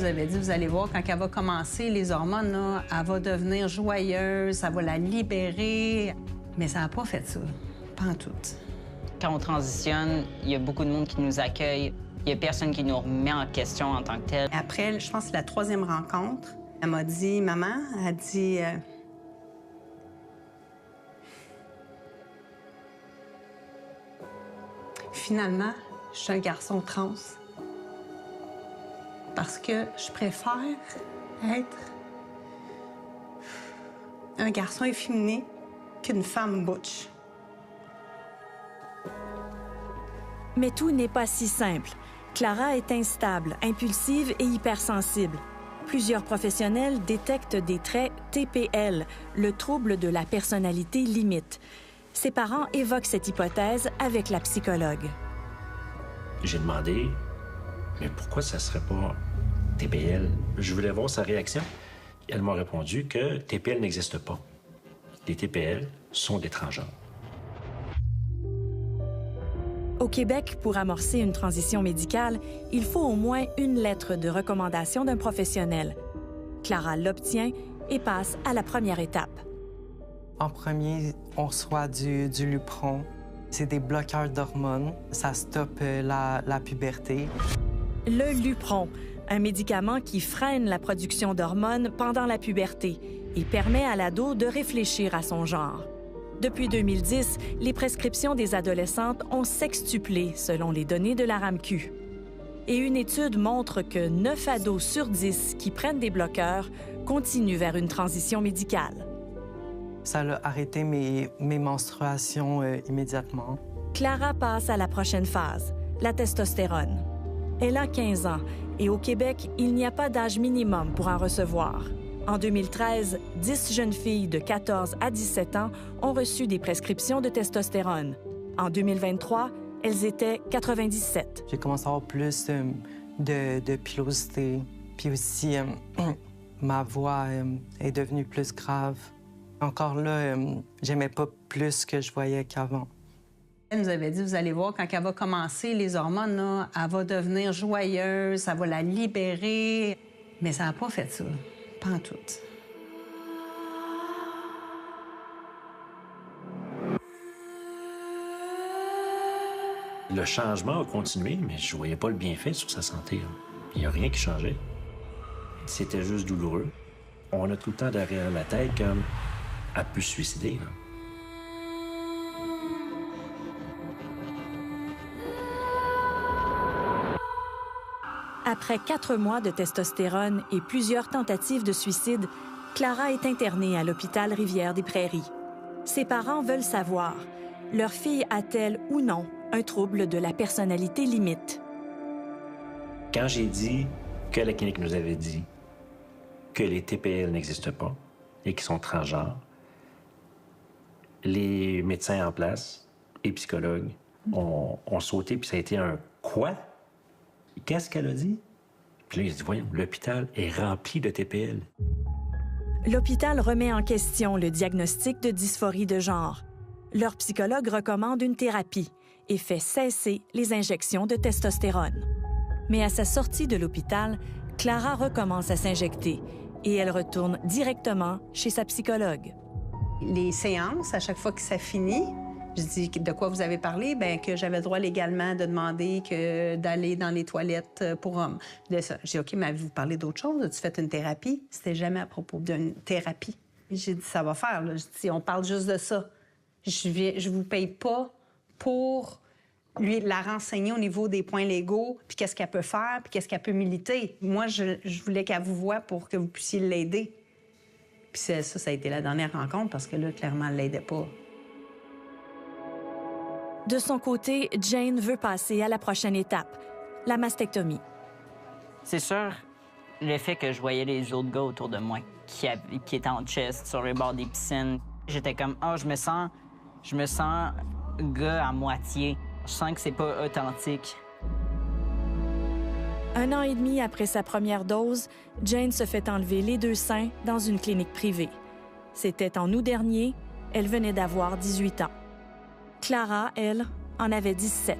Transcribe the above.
nous avait dit, vous allez voir, quand elle va commencer les hormones, là, elle va devenir joyeuse, ça va la libérer. Mais ça n'a pas fait ça, pas en tout. Quand on transitionne, il y a beaucoup de monde qui nous accueille. Il n'y a personne qui nous remet en question en tant que tel. Après, je pense que c'est la 3e rencontre, elle m'a dit, maman, elle dit... Finalement, je suis un garçon trans. Parce que je préfère être un garçon efféminé qu'une femme butch. Mais tout n'est pas si simple. Clara est instable, impulsive et hypersensible. Plusieurs professionnels détectent des traits TPL, le trouble de la personnalité limite. Ses parents évoquent cette hypothèse avec la psychologue. J'ai demandé, mais pourquoi ça serait pas TPL? Je voulais voir sa réaction. Elle m'a répondu que TPL n'existe pas. Les TPL sont des transgenres. Au Québec, pour amorcer une transition médicale, il faut au moins une lettre de recommandation d'un professionnel. Clara l'obtient et passe à la première étape. En premier, on reçoit du Lupron. C'est des bloqueurs d'hormones. Ça stoppe la puberté. Le Lupron, un médicament qui freine la production d'hormones pendant la puberté et permet à l'ado de réfléchir à son genre. Depuis 2010, les prescriptions des adolescentes ont sextuplé selon les données de la RAMQ. Et une étude montre que 9 ados sur 10 qui prennent des bloqueurs continuent vers une transition médicale. Ça a arrêté mes menstruations immédiatement. Clara passe à la prochaine phase, la testostérone. Elle a 15 ans et au Québec, il n'y a pas d'âge minimum pour en recevoir. En 2013, 10 jeunes filles de 14 à 17 ans ont reçu des prescriptions de testostérone. En 2023, elles étaient 97. J'ai commencé à avoir plus de pilosité. Puis aussi, ma voix est devenue plus grave. Encore là, j'aimais pas plus ce que je voyais qu'avant. Elle nous avait dit, vous allez voir, quand elle va commencer les hormones, là, elle va devenir joyeuse, ça va la libérer. Mais ça n'a pas fait ça, pas en tout. Le changement a continué, mais je voyais pas le bienfait sur sa santé. Il n'y a rien qui changeait. C'était juste douloureux. On a tout le temps derrière la tête comme elle peut se suicider. Là. Après 4 mois de testostérone et plusieurs tentatives de suicide, Clara est internée à l'hôpital Rivière-des-Prairies. Ses parents veulent savoir, leur fille a-t-elle ou non un trouble de la personnalité limite? Quand j'ai dit que la clinique nous avait dit que les TPL n'existent pas et qu'ils sont transgenres, les médecins en place et psychologues ont sauté, puis ça a été un « quoi? Qu'est-ce qu'elle a dit? » Puis là, ils se disent « Voyons, l'hôpital est rempli de TPL. » L'hôpital remet en question le diagnostic de dysphorie de genre. Leur psychologue recommande une thérapie et fait cesser les injections de testostérone. Mais à sa sortie de l'hôpital, Clara recommence à s'injecter et elle retourne directement chez sa psychologue. Les séances, à chaque fois que ça finit, je dis de quoi vous avez parlé? Bien, que j'avais le droit légalement de demander d'aller dans les toilettes pour hommes. De ça. J'ai dit, OK, mais avez-vous parlé d'autre chose? As-tu fait une thérapie? C'était jamais à propos d'une thérapie. J'ai dit, ça va faire. Là. J'ai dit, on parle juste de ça. Je vous paye pas pour lui la renseigner au niveau des points légaux, puis qu'est-ce qu'elle peut faire, puis qu'est-ce qu'elle peut militer. Moi, je voulais qu'elle vous voie pour que vous puissiez l'aider. Puis ça a été la dernière rencontre parce que là, clairement, elle l'aidait pas. De son côté, Jane veut passer à la prochaine étape, la mastectomie. C'est sûr, le fait que je voyais les autres gars autour de moi qui étaient en chest sur le bord des piscines, j'étais comme, je me sens gars à moitié. Je sens que c'est pas authentique. 1 an et demi après sa première dose, Jane se fait enlever les 2 seins dans une clinique privée. C'était en août dernier, elle venait d'avoir 18 ans. Clara, elle, en avait 17.